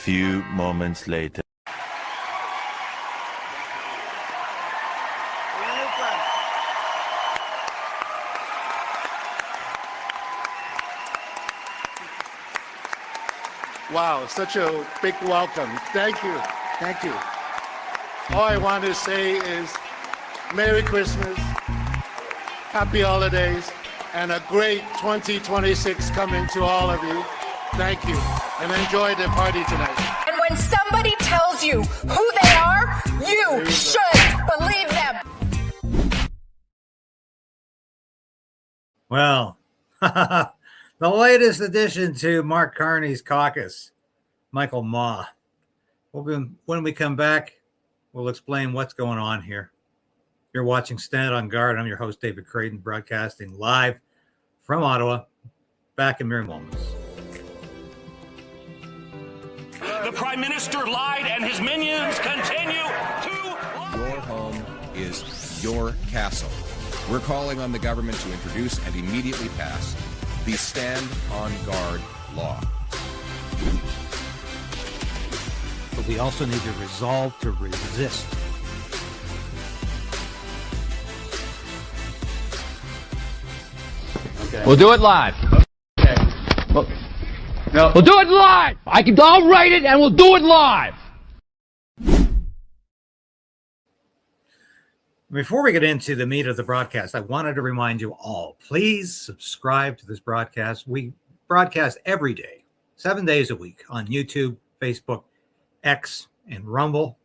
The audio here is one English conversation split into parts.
few moments later. Wow, such a big welcome. Thank you. Thank you. All I want to say is Merry Christmas, Happy Holidays, and a great 2026 coming to all of you. Thank you, and enjoy the party tonight. And when somebody tells you who they are, you should believe them. Well, the latest addition to Mark Carney's caucus, Michael Ma. When we come back, we'll explain what's going on here. You're watching Stand on Guard. I'm your host, David Krayden, broadcasting live from Ottawa. Back in mere moments. The Prime Minister lied and his minions continue to lie. Your home is your castle. We're calling on the government to introduce and immediately pass the Stand on Guard law. But we also need to resolve to resist. Okay. We'll do it live. Okay. We'll do it live. I'll write it and we'll do it live. Before we get into the meat of the broadcast, I wanted to remind you all, please subscribe to this broadcast. We broadcast every day, 7 days a week on YouTube, Facebook, X, and Rumble.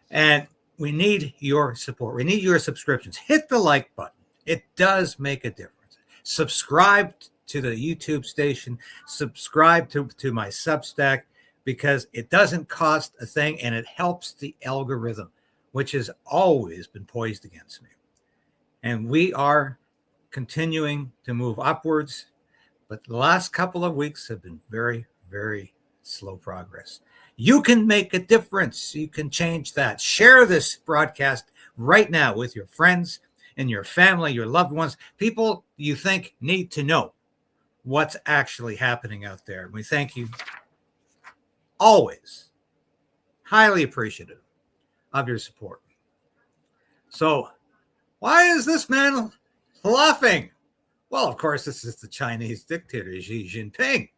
And we need your support. We need your subscriptions. Hit the like button. It does make a difference. Subscribe to the YouTube station. Subscribe to my Substack, because it doesn't cost a thing and it helps the algorithm, which has always been poised against me. And we are continuing to move upwards, but the last couple of weeks have been very, very slow progress. You can make a difference. You can change that. Share this broadcast right now with your friends and your family, your loved ones, people you think need to know what's actually happening out there. We thank you always. Highly appreciative of your support. So, why is this man laughing? Well, of course, this is the Chinese dictator, Xi Jinping.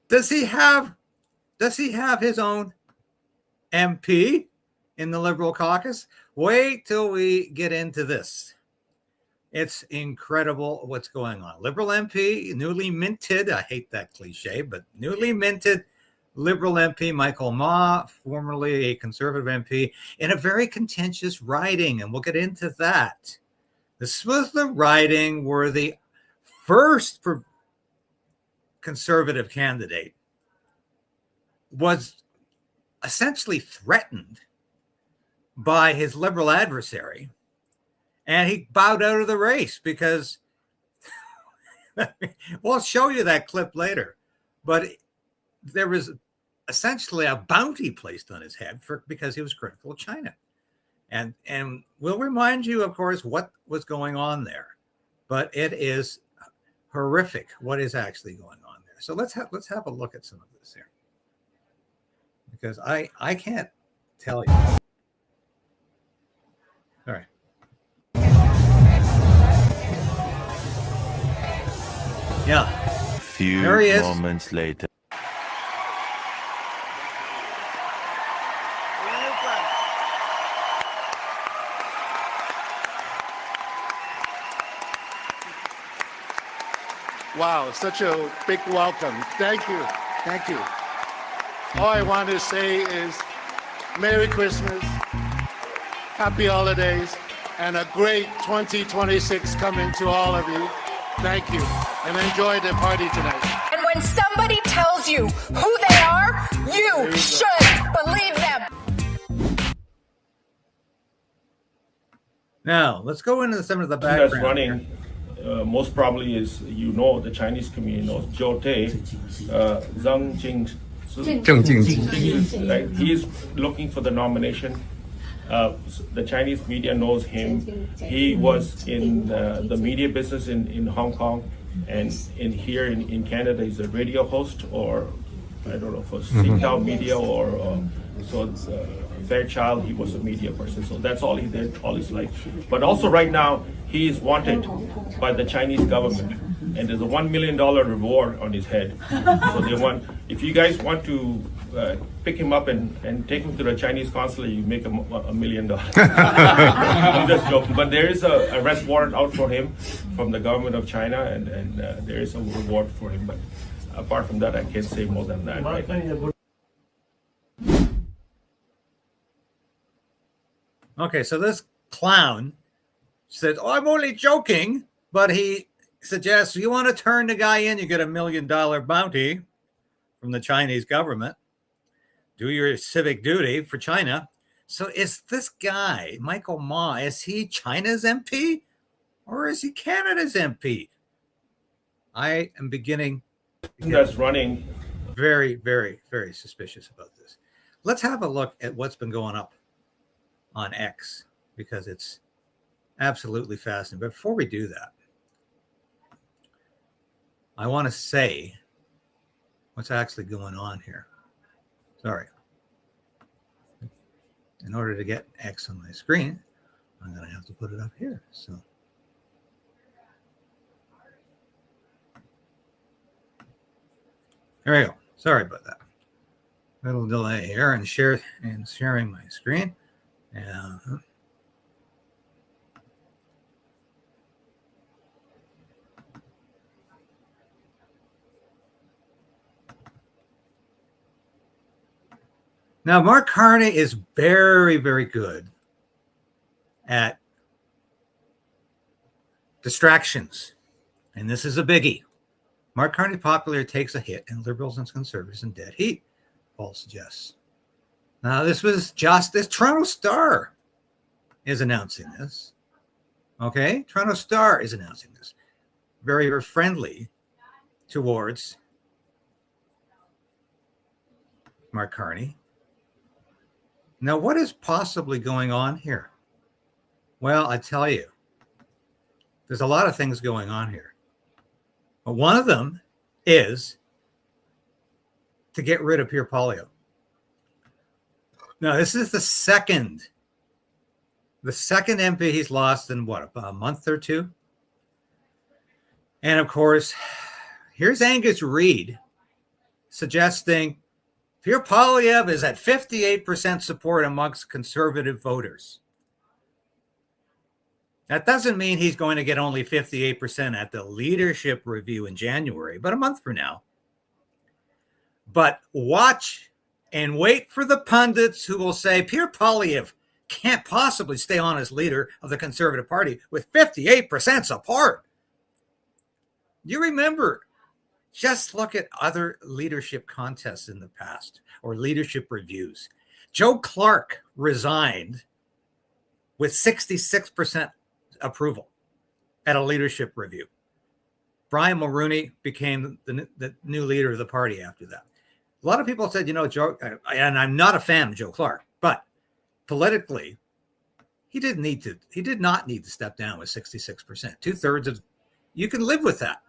Does he have his own MP in the Liberal caucus? Wait till we get into this. It's incredible what's going on. Liberal MP, newly minted, I hate that cliche, but newly minted Liberal MP Michael Ma, formerly a Conservative MP, in a very contentious riding, and we'll get into that. This was the riding where the first Conservative candidate was essentially threatened by his Liberal adversary, and he bowed out of the race because we'll show you that clip later. But there was essentially a bounty placed on his head because he was critical of China. And we'll remind you, of course, what was going on there. But it is horrific what is actually going on there. So let's have a look at some of this here, because I can't tell you. All right. Yeah. Few moments later. Wow, such a big welcome. Thank you. Thank you. All I want to say is Merry Christmas, Happy Holidays, and a great 2026 coming to all of you. Thank you, and enjoy the party tonight. And when somebody tells you who they are, you should believe them. Now, let's go into some of the background. That's running, most probably is, the Chinese community knows Zhou Te, Zhang Jing. Right? He's looking for the nomination. The Chinese media knows him. He was in the media business in Hong Kong, and here in Canada, he's a radio host or I don't know, for Singtel Media or Fairchild, he was a media person. So that's all he did all his life. But also right now, he is wanted by the Chinese government. And there's a $1 million reward on his head. So they want, if you guys want to pick him up and take him to the Chinese consulate, you make him $1 million. I'm just joking. But there is a arrest warrant out for him from the government of China, and there is a reward for him. But apart from that, I can't say more than that. Right? Okay, so this clown said, "Oh, I'm only joking," but he suggests you want to turn the guy in, you get $1 million bounty from the Chinese government. Do your civic duty for China. So is this guy, Michael Ma, is he China's MP or is he Canada's MP? I am beginning to that's running very, very, very suspicious about this. Let's have a look at what's been going up on X, because it's absolutely fascinating. But before we do that, I want to say what's actually going on here. Sorry. In order to get X on my screen, I'm going to have to put it up here. So there we go. Sorry about that. Little delay here and sharing my screen. Now, Mark Carney is very, very good at distractions. And this is a biggie. Mark Carney popular takes a hit, and liberals and conservatives in dead heat, Paul suggests. Now, this Toronto Star is announcing this. Okay? Toronto Star is announcing this. Very, very friendly towards Mark Carney. Now, what is possibly going on here? Well, I tell you, there's a lot of things going on here. But one of them is to get rid of Pierre Poilievre. Now, this is the second MP he's lost in what, about a month or two? And of course, here's Angus Reid suggesting Pierre Poilievre is at 58% support amongst conservative voters. That doesn't mean he's going to get only 58% at the leadership review in January, but a month from now. But watch and wait for the pundits who will say Pierre Poilievre can't possibly stay on as leader of the Conservative Party with 58% support. You remember, just look at other leadership contests in the past or leadership reviews. Joe Clark resigned with 66% approval at a leadership review. Brian Mulroney became the new leader of the party after that. A lot of people said, Joe, and I'm not a fan of Joe Clark, but politically, he did not need to step down with 66%. 2/3 of, you can live with that.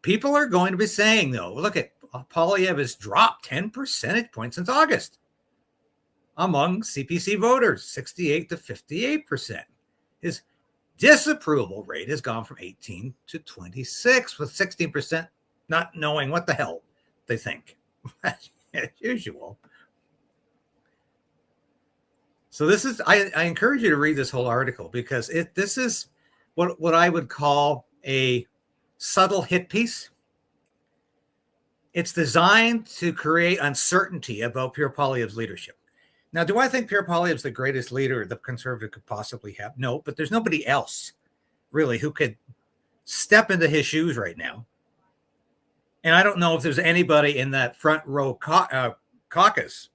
People are going to be saying, though, look at Poilievre has dropped 10 percentage points since August among CPC voters, 68 to 58%. His disapproval rate has gone from 18 to 26, with 16% not knowing what the hell they think, as usual. So this is, I encourage you to read this whole article, because this is what I would call a subtle hit piece. It's designed to create uncertainty about Pierre Poilievre's leadership. Now, do I think Pierre Poilievre is the greatest leader the Conservative could possibly have? No, but there's nobody else really who could step into his shoes right now. And I don't know if there's anybody in that front row caucus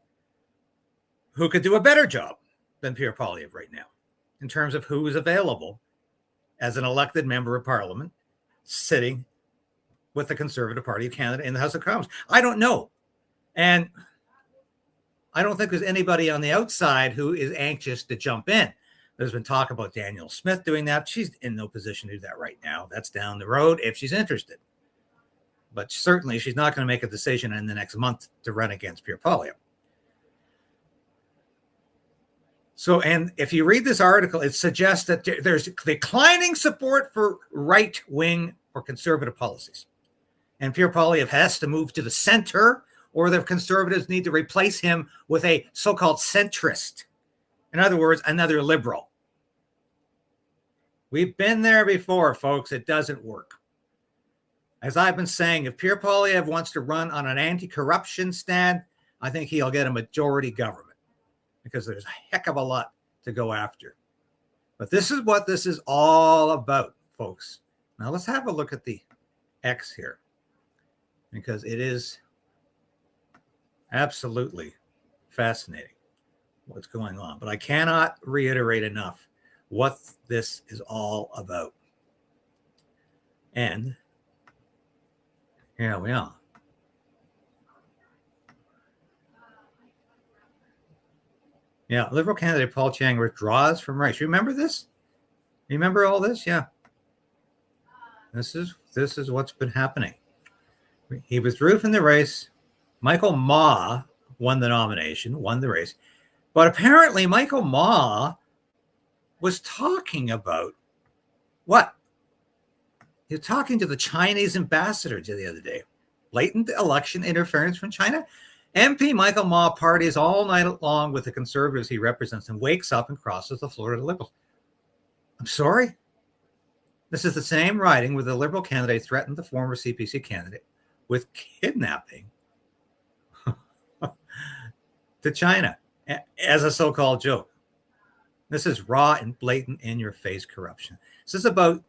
who could do a better job than Pierre Poilievre right now in terms of who is available as an elected member of Parliament sitting with the Conservative Party of Canada in the House of Commons. I don't know. And I don't think there's anybody on the outside who is anxious to jump in. There's been talk about Danielle Smith doing that. She's in no position to do that right now. That's down the road if she's interested. but certainly she's not going to make a decision in the next month to run against Pierre Poilievre. So, and if you read this article, it suggests that there's declining support for right-wing or conservative policies. And Pierre Poilievre has to move to the center, or the conservatives need to replace him with a so-called centrist. In other words, another liberal. We've been there before, folks. It doesn't work. As I've been saying, if Pierre Poilievre wants to run on an anti-corruption stand, I think he'll get a majority government, because there's a heck of a lot to go after. But this is what this is all about, folks. Now let's have a look at the X here, because it is absolutely fascinating what's going on. But I cannot reiterate enough what this is all about. And here we are. Yeah, Liberal candidate Paul Chang withdraws from race. You remember this? You remember all this? Yeah. This is what's been happening. He withdrew from the race. Michael Ma won the nomination, won the race. But apparently Michael Ma was talking about what? He was talking to the Chinese ambassador the other day. Blatant election interference from China. MP Michael Ma parties all night long with the conservatives he represents and wakes up and crosses the floor to the Liberals. I'm sorry? This is the same writing where the Liberal candidate threatened the former CPC candidate with kidnapping to China as a so-called joke. This is raw and blatant in-your-face corruption. This is about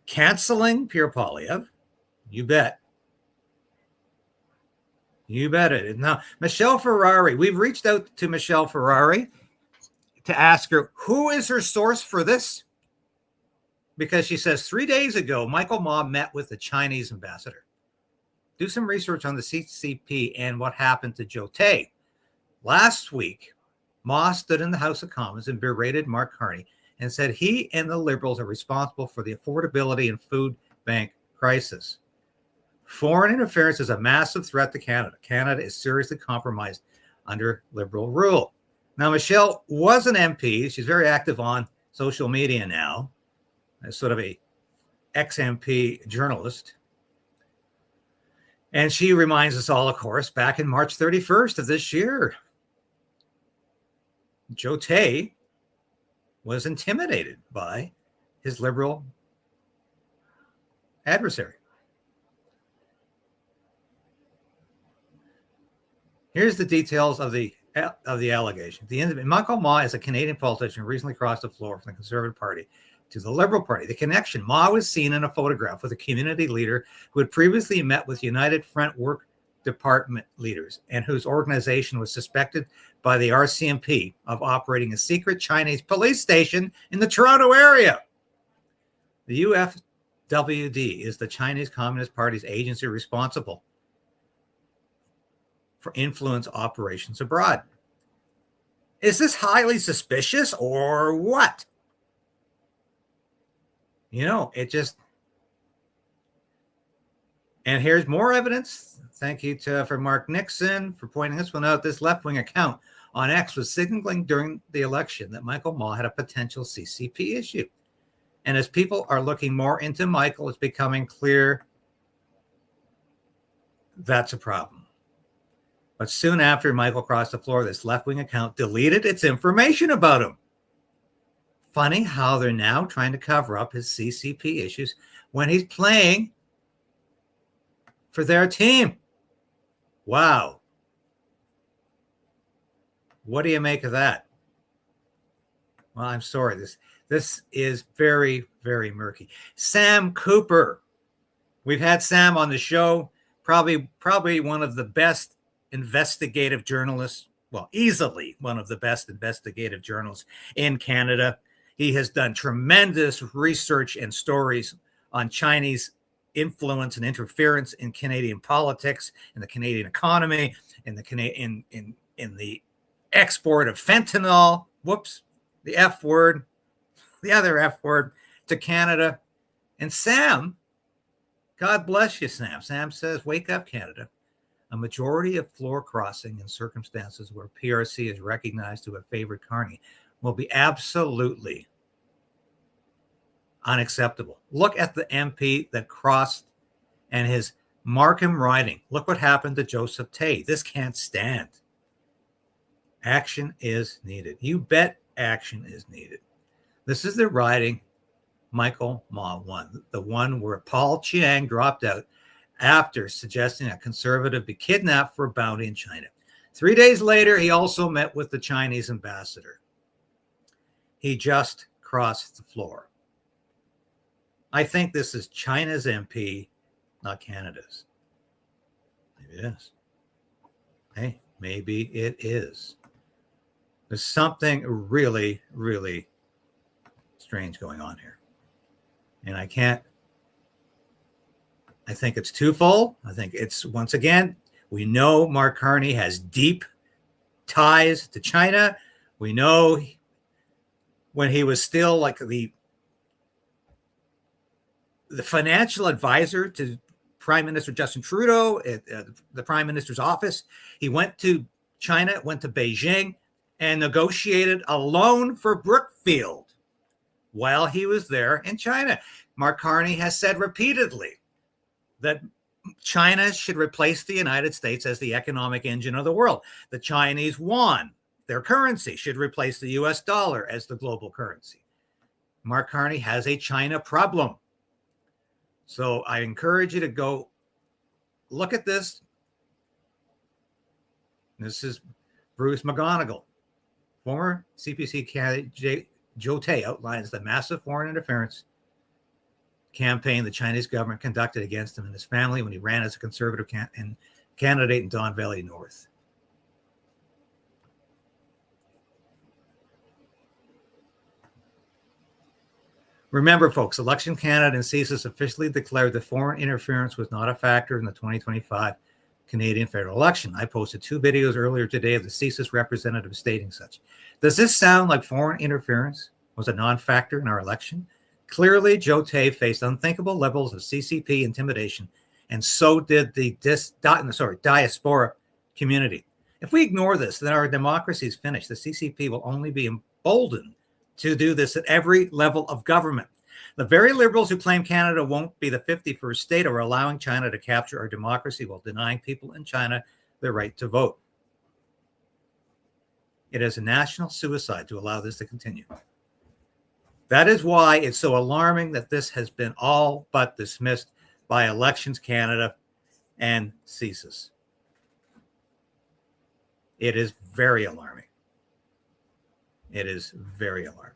canceling Pierre Poilievre. You bet. You bet it. Now, Michelle Ferrari, we've reached out to Michelle Ferrari to ask her, who is her source for this? Because she says 3 days ago, Michael Ma met with the Chinese ambassador. Do some research on the CCP and what happened to Joe Tay. Last week, Ma stood in the House of Commons and berated Mark Carney and said he and the Liberals are responsible for the affordability and food bank crisis. Foreign interference is a massive threat to Canada. Canada is seriously compromised under Liberal rule. Now, Michelle was an MP. She's very active on social media now, as sort of a ex-MP journalist. And she reminds us all, of course, back in March 31st of this year, Joe Tay was intimidated by his Liberal adversary. Here's the details of the allegation. Michael Ma is a Canadian politician who recently crossed the floor from the Conservative Party to the Liberal Party. The connection: Ma was seen in a photograph with a community leader who had previously met with United Front Work Department leaders and whose organization was suspected by the RCMP of operating a secret Chinese police station in the Toronto area. The UFWD is the Chinese Communist Party's agency responsible for influence operations abroad. Is this highly suspicious or what? You know, it just... And here's more evidence. Thank you for Mark Nixon for pointing this one out. This left-wing account on X was signaling during the election that Michael Ma had a potential CCP issue. And as people are looking more into Michael, it's becoming clear that's a problem. But soon after Michael crossed the floor, this left-wing account deleted its information about him. Funny how they're now trying to cover up his CCP issues when he's playing for their team. Wow. What do you make of that? Well, I'm sorry. This is very, very murky. Sam Cooper. We've had Sam on the show. Probably one of the best investigative journalists, well, easily one of the best investigative journalists in Canada. He has done tremendous research and stories on Chinese influence and interference in Canadian politics, in the Canadian economy, in the export of fentanyl, the F word, the other F word, to Canada. And Sam God bless you, Sam. Sam says, wake up, Canada. A majority of floor crossing in circumstances where PRC is recognized to have favored Carney will be absolutely unacceptable. Look at the MP that crossed and his Markham riding. Look what happened to Joseph Tay. This can't stand. Action is needed. You bet action is needed. This is the riding Michael Ma won, the one where Paul Chiang dropped out after suggesting a conservative be kidnapped for a bounty in China. 3 days later, he also met with the Chinese ambassador. He just crossed the floor. I think this is China's MP, not Canada's. Maybe it is. Hey, maybe it is. There's something really, really strange going on here. And I think it's twofold. I think it's, once again, we know Mark Carney has deep ties to China. We know when he was still like the financial advisor to Prime Minister Justin Trudeau at the Prime Minister's office, he went to China, went to Beijing, and negotiated a loan for Brookfield while he was there in China. Mark Carney has said repeatedly that China should replace the United States as the economic engine of the world. The Chinese yuan, their currency, should replace the US dollar as the global currency. Mark Carney has a China problem. So I encourage you to go look at this. This is Bruce McGonigal, former CPC candidate Joe Tay, outlines the massive foreign interference campaign the Chinese government conducted against him and his family when he ran as a conservative candidate in Don Valley North. Remember, folks, Election Canada and CSIS officially declared that foreign interference was not a factor in the 2025 Canadian federal election. I posted 2 videos earlier today of the CSIS representative stating such. Does this sound like foreign interference was a non-factor in our election? Clearly, Joe Tay faced unthinkable levels of CCP intimidation, and so did the diaspora community. If we ignore this, then our democracy is finished. The CCP will only be emboldened to do this at every level of government. The very liberals who claim Canada won't be the 51st state are allowing China to capture our democracy while denying people in China their right to vote. It is a national suicide to allow this to continue. That is why it's so alarming that this has been all but dismissed by Elections Canada and CSIS. It is very alarming. It is very alarming.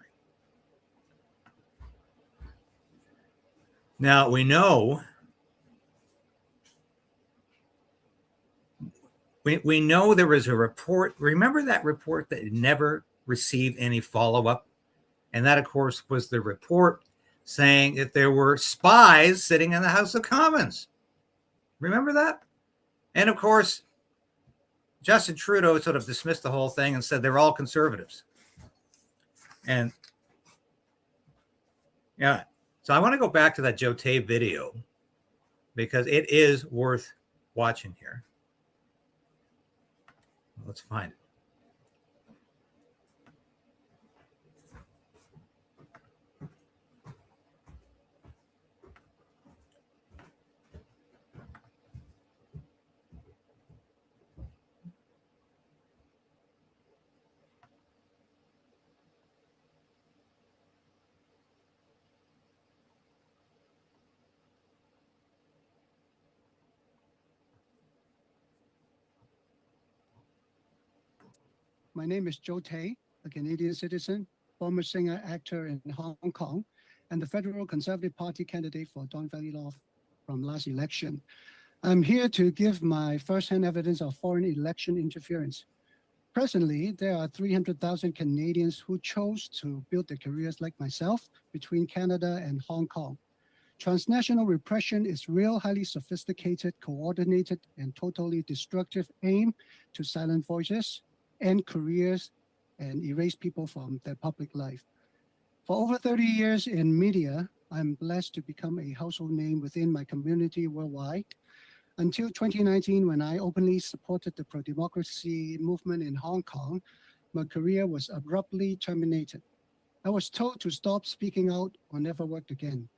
Now, we know there was a report. Remember that report that never received any follow-up? And that, of course, was the report saying that there were spies sitting in the House of Commons. Remember that? And, of course, Justin Trudeau sort of dismissed the whole thing and said they're all conservatives. And, yeah. So I want to go back to that Joe Tay video because it is worth watching here. Let's find it. My name is Joe Tay, a Canadian citizen, former singer-actor in Hong Kong, and the Federal Conservative Party candidate for Don Valley North from last election. I'm here to give my first-hand evidence of foreign election interference. Presently, there are 300,000 Canadians who chose to build their careers like myself between Canada and Hong Kong. Transnational repression is real, highly sophisticated, coordinated, and totally destructive aim to silence voices, end careers, and erase people from their public life. For over 30 years in media, I'm blessed to become a household name within my community worldwide. Until 2019, when I openly supported the pro-democracy movement in Hong Kong, my career was abruptly terminated. I was told to stop speaking out or never work again.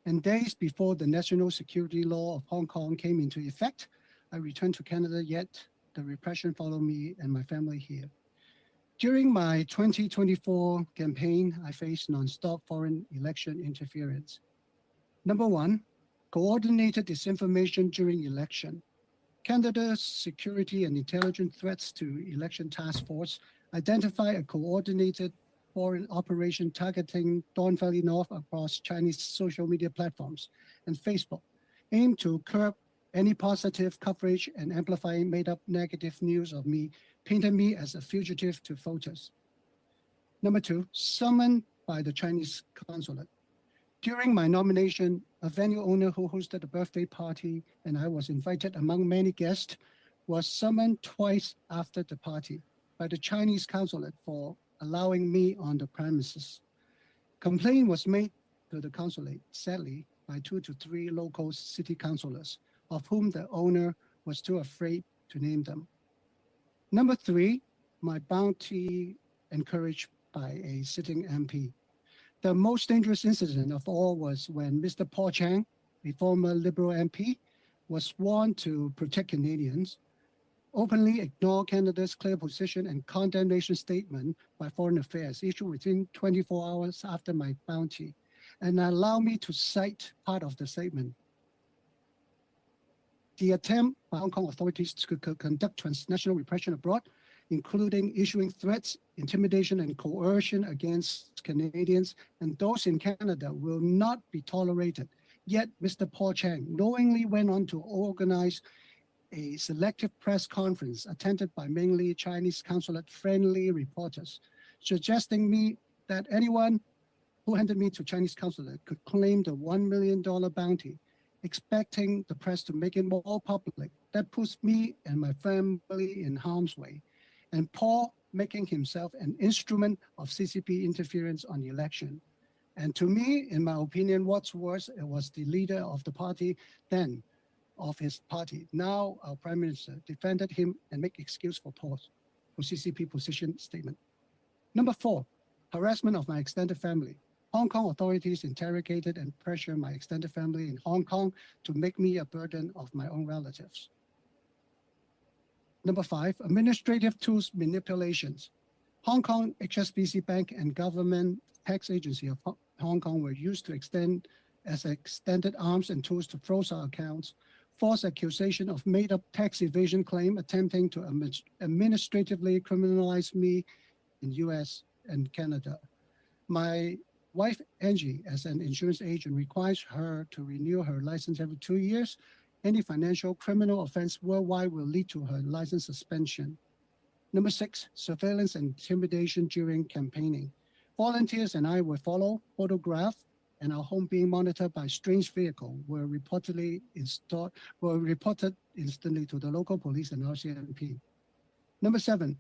And days before the national security law of Hong Kong came into effect, I returned to Canada, yet the repression followed me and my family here. During my 2024 campaign, I faced non-stop foreign election interference. Number one, coordinated disinformation during election. Canada's Security and Intelligence Threats to Election Task Force identified a coordinated foreign operation targeting Don Valley North across Chinese social media platforms and Facebook, aimed to curb any positive coverage and amplifying made-up negative news of me, painting me as a fugitive to voters. Number two, summoned by the Chinese consulate. During my nomination, a venue owner who hosted a birthday party, and I was invited among many guests, was summoned twice after the party by the Chinese consulate for allowing me on the premises. Complaint was made to the consulate, sadly, by 2 to 3 local city councillors, of whom the owner was too afraid to name them. Number three, my bounty encouraged by a sitting MP. The most dangerous incident of all was when Mr. Paul Chang, a former Liberal MP, was sworn to protect Canadians, openly ignored Canada's clear position and condemnation statement by Foreign Affairs issued within 24 hours after my bounty, and allowed me to cite part of the statement. The attempt by Hong Kong authorities to conduct transnational repression abroad, including issuing threats, intimidation, and coercion against Canadians and those in Canada, will not be tolerated. Yet, Mr. Paul Chang knowingly went on to organize a selective press conference attended by mainly Chinese consulate-friendly reporters, suggesting me that anyone who handed me to Chinese consulate could claim the $1 million bounty, expecting the press to make it more public. That puts me and my family in harm's way. And Paul making himself an instrument of CCP interference on the election. And to me, in my opinion, what's worse, it was the leader of the party then, of his party. Now our Prime Minister defended him and make excuse for Paul for CCP position statement. Number four, harassment of my extended family. Hong Kong authorities interrogated and pressured my extended family in Hong Kong to make me a burden of my own relatives. Number five, administrative tools manipulations. Hong Kong HSBC Bank and Government Tax Agency of Hong Kong were used to extend as extended arms and tools to froze our accounts, false accusation of made-up tax evasion claim, attempting to administratively criminalize me in US and Canada. My wife, Angie, as an insurance agent, requires her to renew her license every 2 years. Any financial criminal offense worldwide will lead to her license suspension. Number six, surveillance and intimidation during campaigning. Volunteers and I were followed, photographed, and our home being monitored by a strange vehicle were reported instantly to the local police and RCMP. Number seven,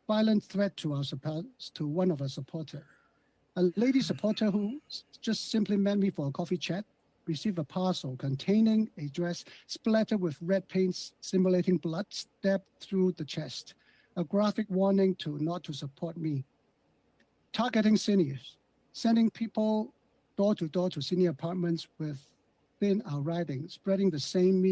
violent threat to one of our supporters. A lady supporter who just simply met me for a coffee chat received a parcel containing a dress splattered with red paint simulating blood stabbed through the chest. A graphic warning not to support me. Targeting seniors, sending people door to door to senior apartments within our riding, spreading the same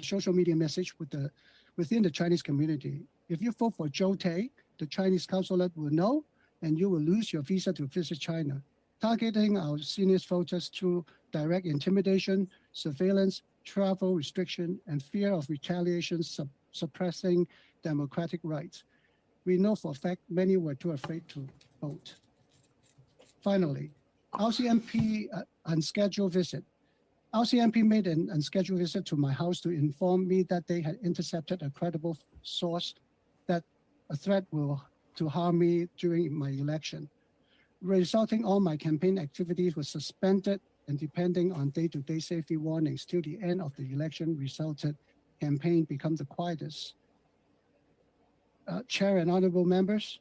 social media message within the Chinese community. If you vote for Zhou Tei, the Chinese consulate will know, and you will lose your visa to visit China. Targeting our seniors voters through direct intimidation, surveillance, travel restriction, and fear of retaliation, suppressing democratic rights. We know for a fact many were too afraid to vote. Finally, RCMP unscheduled visit. RCMP made an unscheduled visit to my house to inform me that they had intercepted a credible source that a threat to harm me during my election, resulting all my campaign activities were suspended, and depending on day-to-day safety warnings till the end of the election resulted campaign become the quietest. Chair and honorable members,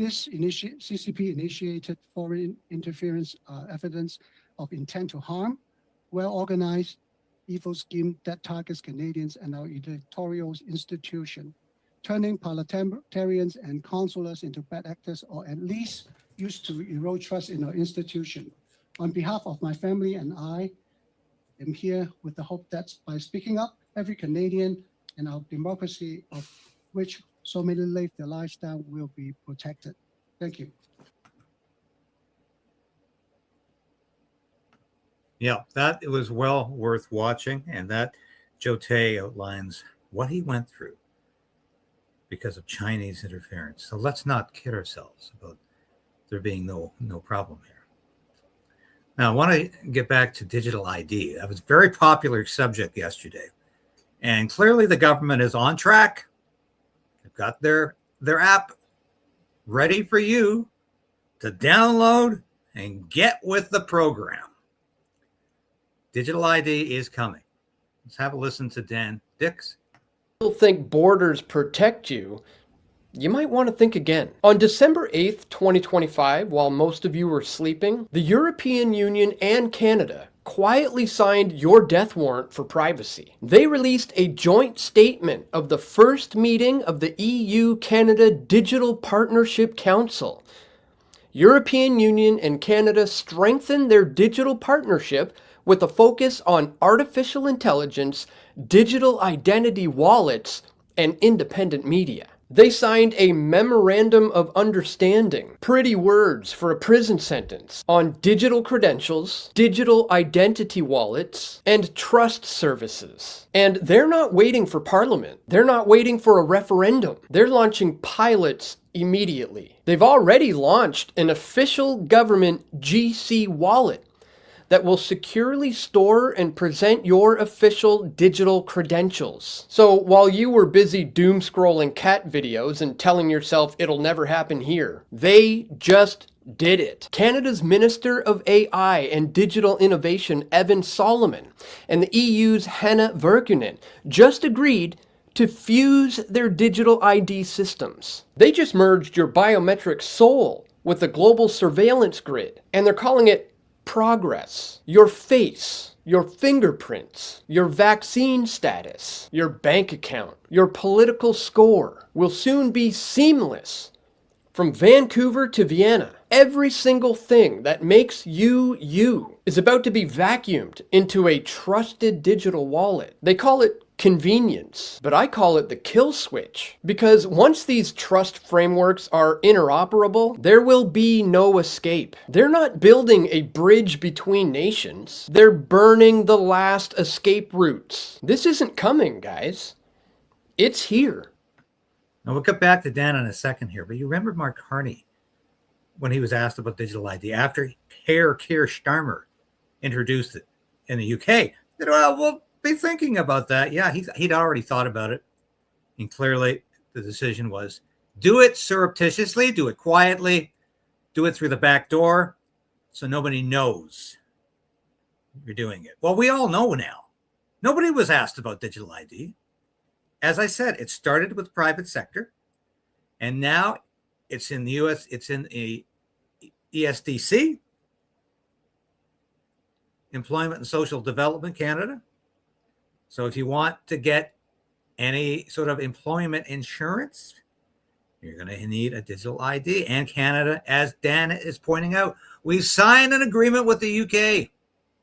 This CCP initiated foreign interference evidence of intent to harm, well-organized evil scheme that targets Canadians and our electoral institution, turning parliamentarians and councillors into bad actors, or at least used to erode trust in our institution. On behalf of my family and I am here with the hope that by speaking up, every Canadian and our democracy, of which so many live their lifestyle, will be protected. Thank you. Yeah, that was well worth watching, and that Jote outlines what he went through because of Chinese interference. So let's not kid ourselves about there being no problem here. Now, I want to get back to digital ID. That was a very popular subject yesterday, and clearly the government is on track. They've got their app ready for you to download and get with the program. Digital ID is coming. Let's have a listen to Dan Dix. People think borders protect you. You might want to think again. On December 8th, 2025, while most of you were sleeping, the European Union and Canada quietly signed your death warrant for privacy. They released a joint statement of the first meeting of the EU-Canada Digital Partnership Council. European Union and Canada strengthened their digital partnership with a focus on artificial intelligence, digital identity wallets, and independent media. They signed a memorandum of understanding, pretty words for a prison sentence, on digital credentials, digital identity wallets, and trust services. And they're not waiting for Parliament. They're not waiting for a referendum. They're launching pilots immediately. They've already launched an official government GC wallet that will securely store and present your official digital credentials. So while you were busy doom scrolling cat videos and telling yourself it'll never happen here, they just did it. Canada's Minister of AI and Digital Innovation, Evan Solomon, and the EU's Hanna Virkkunen just agreed to fuse their digital ID systems. They just merged your biometric soul with a global surveillance grid, and they're calling it Progress. Your face, your fingerprints, your vaccine status, your bank account, your political score will soon be seamless. From Vancouver to Vienna, every single thing that makes you you is about to be vacuumed into a trusted digital wallet. They call it convenience, but I call it the kill switch, because once these trust frameworks are interoperable, there will be no escape. They're not building a bridge between nations. They're burning the last escape routes. This isn't coming, guys. It's here. Now, we'll get back to Dan in a second here, but you remember Mark Carney when he was asked about digital ID after Herr Keir Starmer introduced it in the UK. He said, well, we'll be thinking about that. Yeah, he'd already thought about it. And clearly the decision was do it surreptitiously, do it quietly, do it through the back door so nobody knows you're doing it. Well, we all know now. Nobody was asked about digital ID. As I said, it started with the private sector, and now it's in the US, it's in the ESDC, Employment and Social Development Canada. So if you want to get any sort of employment insurance, you're going to need a digital ID. And Canada, as Dan is pointing out, we've signed an agreement with the UK.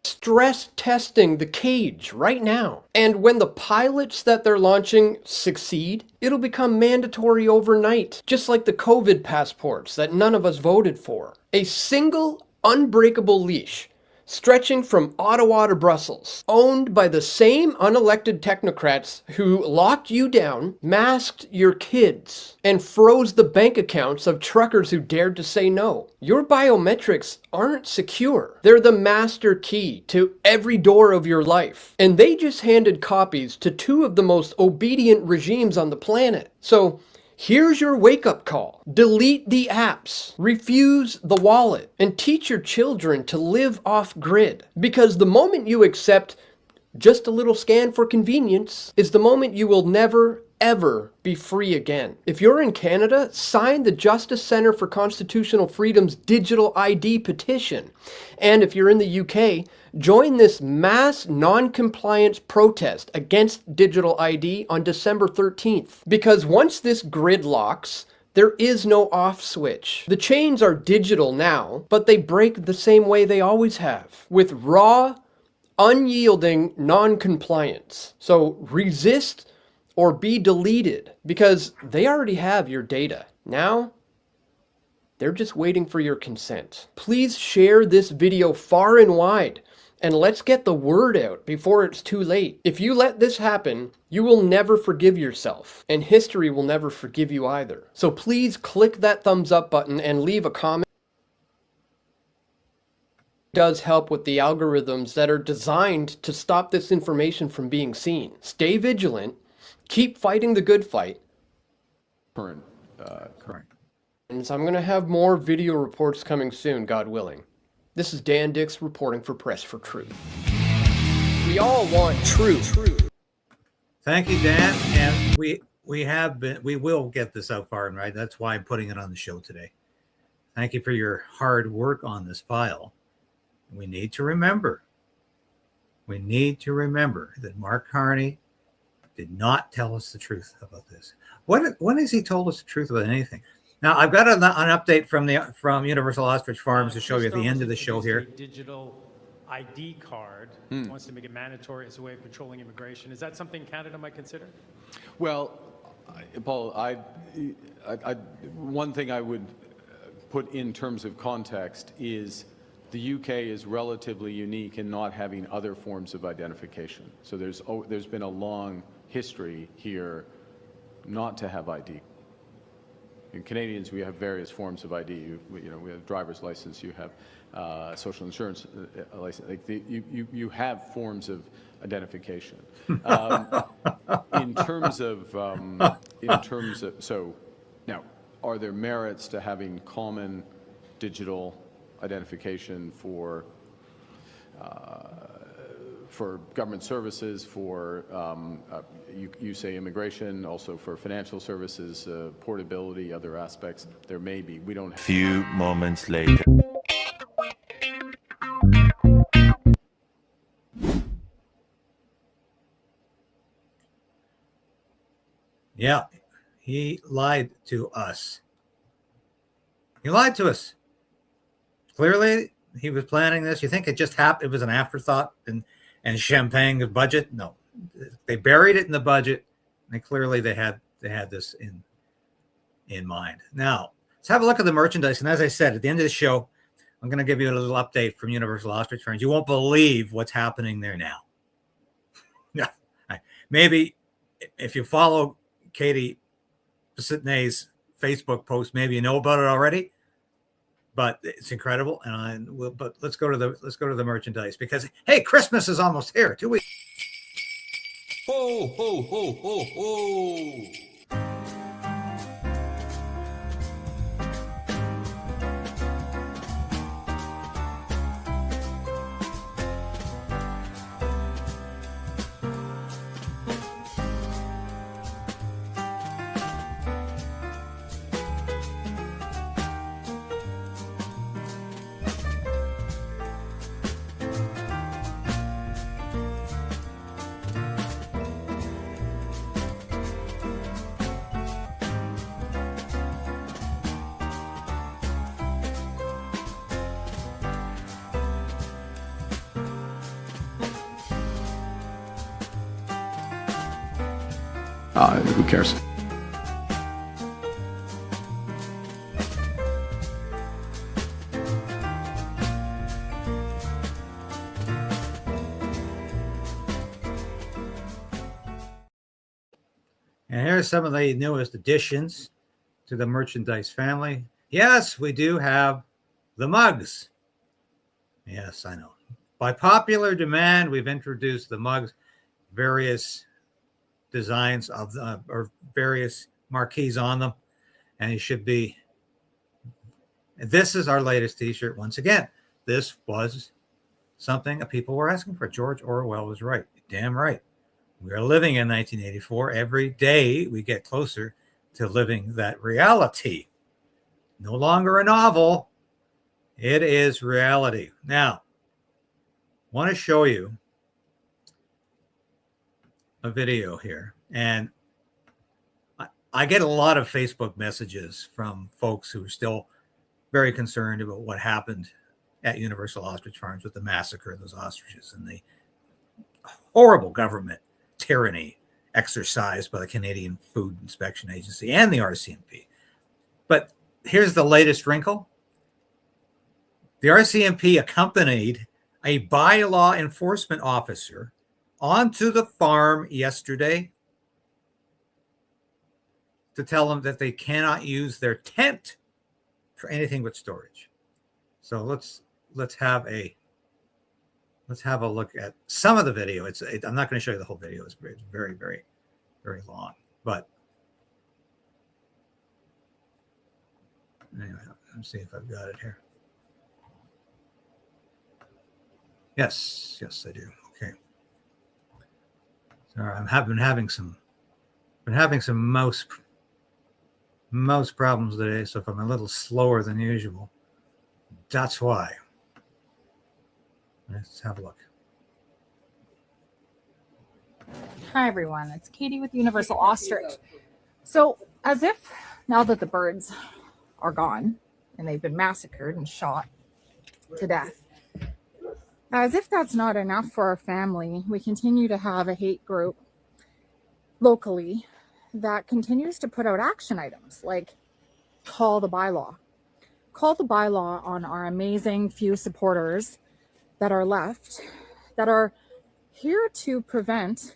Stress testing the cage right now. And when the pilots that they're launching succeed, it'll become mandatory overnight, just like the COVID passports that none of us voted for. A single unbreakable leash stretching from Ottawa to Brussels, owned by the same unelected technocrats who locked you down, masked your kids, and froze the bank accounts of truckers who dared to say no. Your biometrics aren't secure. They're the master key to every door of your life. And they just handed copies to two of the most obedient regimes on the planet. So here's your wake-up call. Delete the apps, refuse the wallet, and teach your children to live off-grid. Because the moment you accept just a little scan for convenience is the moment you will never, ever be free again. If you're in Canada, sign the Justice Centre for Constitutional Freedom's digital ID petition. And if you're in the UK, join this mass non-compliance protest against digital ID on December 13th. Because once this grid locks, there is no off switch. The chains are digital now, but they break the same way they always have, with raw, unyielding non-compliance. So resist or be deleted, because they already have your data. Now, they're just waiting for your consent. Please share this video far and wide, and let's get the word out before it's too late. If you let this happen, you will never forgive yourself, and history will never forgive you either. So please click that thumbs up button and leave a comment. It does help with the algorithms that are designed to stop this information from being seen. Stay vigilant. Keep fighting the good fight. Correct. And so I'm going to have more video reports coming soon, God willing. This is Dan Dix reporting for Press for Truth. We all want truth. Thank you, Dan. And we will get this out far and wide. That's why I'm putting it on the show today. Thank you for your hard work on this file. We need to remember that Mark Carney did not tell us the truth about this. When has he told us the truth about anything? Now, I've got an update from Universal Ostrich Farms to show you at the end of the show here. Digital ID card wants to make it mandatory as a way of controlling immigration. Is that something Canada might consider? Well, Paul, one thing I would put in terms of context is the UK is relatively unique in not having other forms of identification. So there's been a long history here not to have ID. In Canadians, we have various forms of ID. We have driver's license. You have social insurance license. Like you have forms of identification. In terms of so now, are there merits to having common digital identification for government services, for you say immigration, also for financial services, portability, other aspects? There may be. We don't. Few moments later. Yeah, he lied to us. He lied to us. Clearly, he was planning this. You think it just happened? It was an afterthought and champagne the budget? No, they buried it in the budget. And clearly, they had this in mind. Now, let's have a look at the merchandise. And as I said at the end of the show, I'm going to give you a little update from Universal Ostrich Farms. You won't believe what's happening there now. Yeah, maybe if you follow Katie Bissitney's Facebook post, maybe you know about it already. But it's incredible, but let's go to the merchandise because hey, Christmas is almost here. 2 weeks. Ho ho ho ho ho! Who cares? And here's some of the newest additions to the merchandise family. Yes, we do have the mugs. Yes, I know. By popular demand, we've introduced the mugs, various designs of or various marquees on them, and it should be. This is our latest T-shirt. Once again, this was something that people were asking for. George Orwell was right. Damn right. We're living in 1984. Every day we get closer to living that reality. No longer a novel. It is reality. Now, I want to show you a video here. And I get a lot of Facebook messages from folks who are still very concerned about what happened at Universal Ostrich Farms with the massacre of those ostriches and the horrible government tyranny exercised by the Canadian Food Inspection Agency and the RCMP. But here's the latest wrinkle. The RCMP accompanied a bylaw enforcement officer onto the farm yesterday to tell them that they cannot use their tent for anything but storage. So let's have a look at some of the video. I'm not going to show you the whole video. It's very, very, very long. But anyway, let's see if I've got it here. Yes, I do. Okay. Sorry, I've been having some mouse problems today, so if I'm a little slower than usual, that's why. Let's have a look. Hi everyone, it's Katie with Universal Ostrich. So as if now that the birds are gone and they've been massacred and shot to death, as if that's not enough for our family, we continue to have a hate group locally that continues to put out action items like call the bylaw. Call the bylaw on our amazing few supporters that are left, that are here to prevent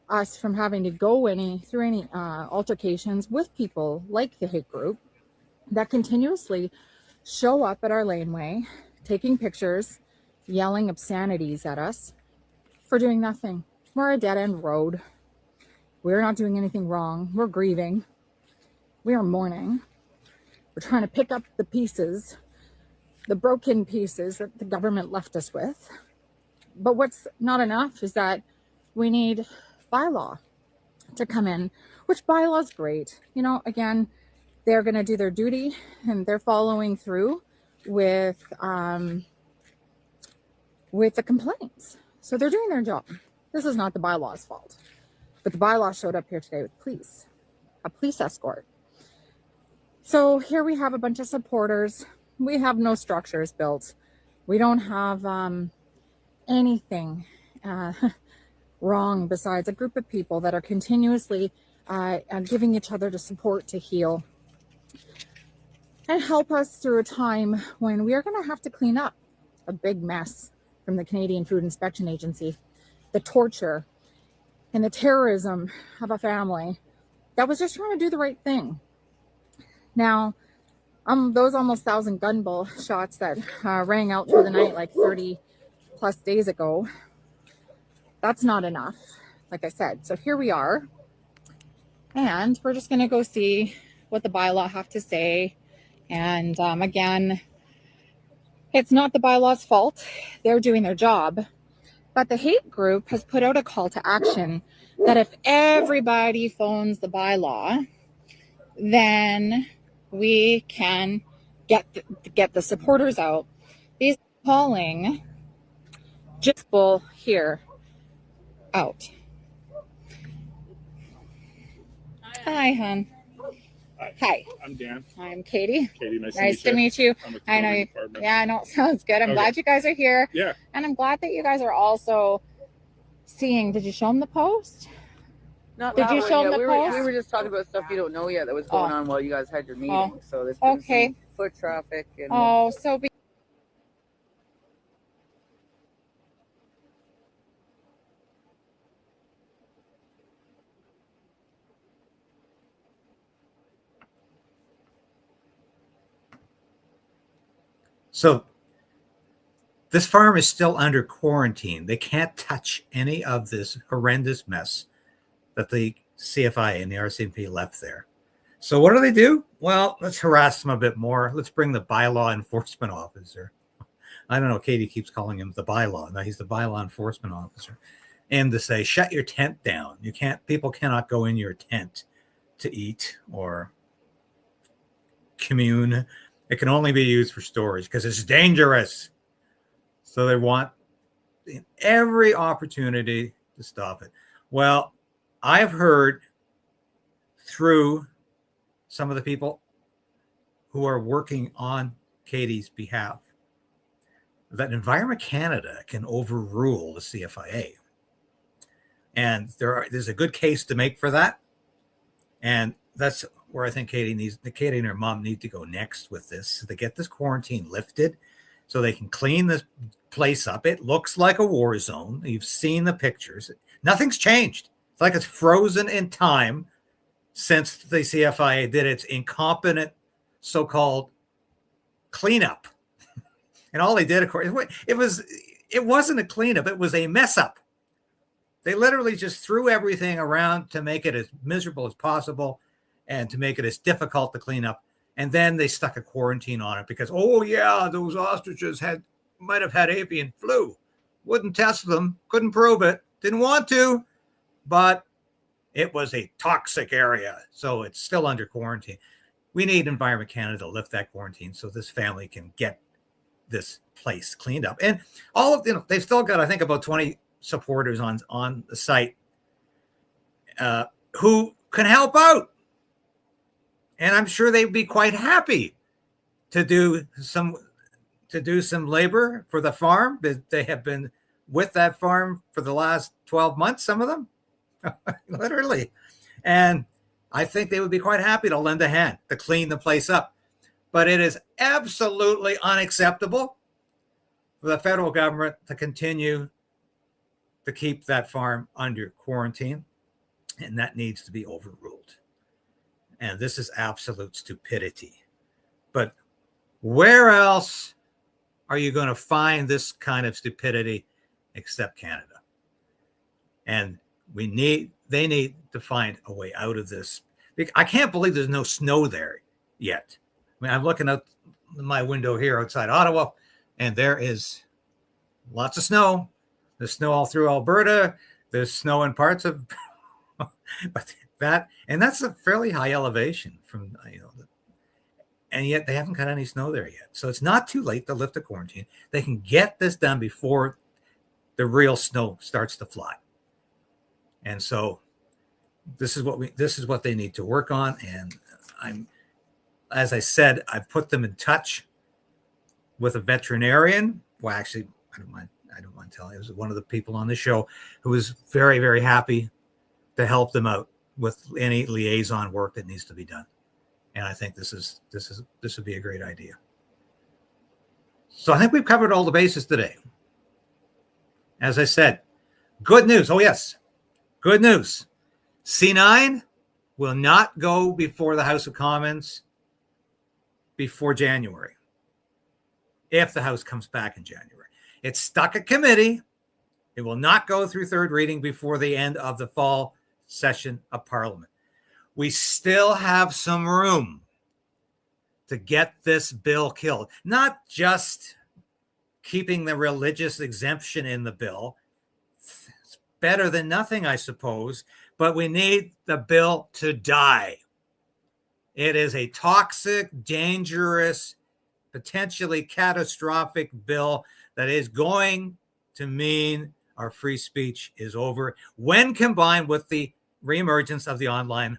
us from having to go through any altercations with people like the hate group that continuously show up at our laneway, taking pictures, yelling obscenities at us for doing nothing. We're a dead-end road. We're not doing anything wrong. We're grieving. We are mourning. We're trying to pick up the pieces, the broken pieces that the government left us with. But what's not enough is that we need bylaw to come in, which bylaw is great. You know, again, they're going to do their duty and they're following through with the complaints. So they're doing their job. This is not the bylaw's fault. But the bylaw showed up here today with police, a police escort. So here we have a bunch of supporters. We have no structures built. We don't have anything wrong besides a group of people that are continuously giving each other the support to heal and help us through a time when we are going to have to clean up a big mess from the Canadian Food Inspection Agency, the torture and the terrorism of a family that was just trying to do the right thing. Now, those almost 1,000 gun ball shots that rang out through the night like 30 plus days ago, that's not enough, like I said. So here we are, and we're just going to go see what the bylaw have to say. And again, it's not the bylaw's fault. They're doing their job. But the hate group has put out a call to action that if everybody phones the bylaw, then we can get the supporters out. These calling just will here out. Hi, hon. Hi. I'm Dan. I'm Katie. Katie, nice to meet you. I know you. Yeah, I know. It sounds good. I'm glad you guys are here. Yeah. And I'm glad that you guys are also seeing. Did you show them the post? Not Did that you one show yet. them the we post? we were just talking about stuff you don't know yet that was going on while you guys had your meeting. Oh. So there's been Okay. some foot traffic. And Oh, so So this farm is still under quarantine. They can't touch any of this horrendous mess that the CFI and the RCMP left there. So what do? Well, let's harass them a bit more. Let's bring the bylaw enforcement officer. I don't know. Katie keeps calling him the bylaw. No, he's the bylaw enforcement officer. and to say, shut your tent down. People cannot go in your tent to eat or commune. It can only be used for storage because it's dangerous. So they want every opportunity to stop it. Well, I've heard through some of the people who are working on Katie's behalf that Environment Canada can overrule the CFIA. And there's a good case to make for that. And that's where I think Katie and her mom need to go next with this, so they get this quarantine lifted so they can clean this place up. It looks like a war zone. You've seen the pictures. Nothing's changed. It's like it's frozen in time since the CFIA did its incompetent so-called cleanup. And all they did, of course, it wasn't a cleanup. It was a mess up. They literally just threw everything around to make it as miserable as possible and to make it as difficult to clean up. And then they stuck a quarantine on it because, oh yeah, those ostriches might have had avian flu. Wouldn't test them, couldn't prove it, didn't want to, but it was a toxic area. So it's still under quarantine. We need Environment Canada to lift that quarantine so this family can get this place cleaned up. And all of, they've still got, I think, about 20 supporters on the site who can help out. And I'm sure they'd be quite happy to do some labor for the farm. They have been with that farm for the last 12 months, some of them, literally. And I think they would be quite happy to lend a hand to clean the place up. But it is absolutely unacceptable for the federal government to continue to keep that farm under quarantine. And that needs to be overruled. And this is absolute stupidity. But where else are you going to find this kind of stupidity except Canada? And they need to find a way out of this. I can't believe there's no snow there yet. I mean, I'm looking out my window here outside Ottawa, and there is lots of snow. There's snow all through Alberta. There's snow in parts of, but that's a fairly high elevation from, and yet they haven't got any snow there yet. So it's not too late to lift the quarantine. They can get this done before the real snow starts to fly. And so this is what they need to work on. And as I said, I've put them in touch with a veterinarian. Well, actually, I don't mind telling you, it was one of the people on the show who was very, very happy to help them out with any liaison work that needs to be done. And I think this would be a great idea. So I think we've covered all the bases today. As I said, good news. Oh, yes. Good news. C9 will not go before the House of Commons before January, if the House comes back in January. It's stuck at committee. It will not go through third reading before the end of the fall session of Parliament. We still have some room to get this bill killed. Not just keeping the religious exemption in the bill. It's better than nothing, I suppose, but we need the bill to die. It is a toxic, dangerous, potentially catastrophic bill that is going to mean our free speech is over when combined with the reemergence of the Online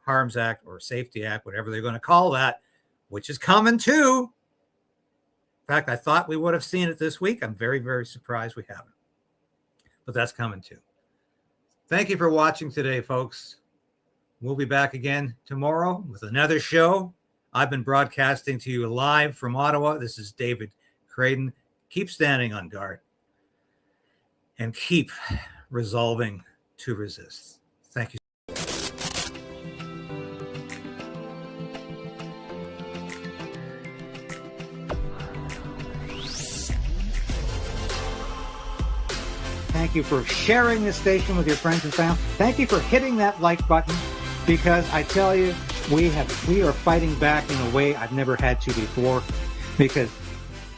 Harms Act or Safety Act, whatever they're going to call that, which is coming too. In fact, I thought we would have seen it this week. I'm very, very surprised we haven't. But that's coming too. Thank you for watching today, folks. We'll be back again tomorrow with another show. I've been broadcasting to you live from Ottawa. This is David Krayden. Keep standing on guard and keep resolving to resist. Thank you. Thank you for sharing this station with your friends and family. Thank you for hitting that like button, because I tell you, we are fighting back in a way I've never had to before, because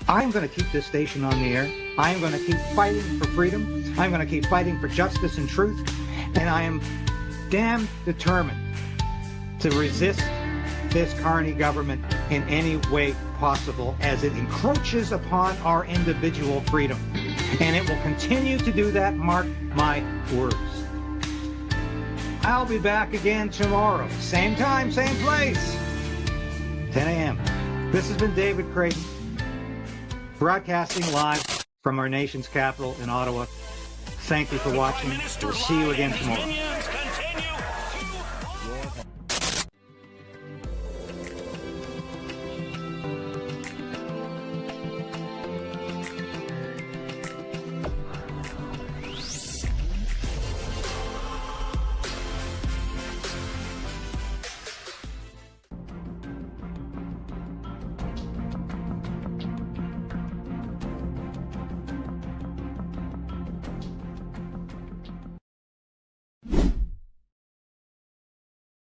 I'm going to keep this station on the air. I am going to keep fighting for freedom. I'm going to keep fighting for justice and truth. And I am damn determined to resist this Carney government in any way possible as it encroaches upon our individual freedom. And it will continue to do that, mark my words. I'll be back again tomorrow. Same time, same place. 10 a.m. This has been David Krayden, broadcasting live from our nation's capital in Ottawa. Thank you for watching. We'll see you again tomorrow.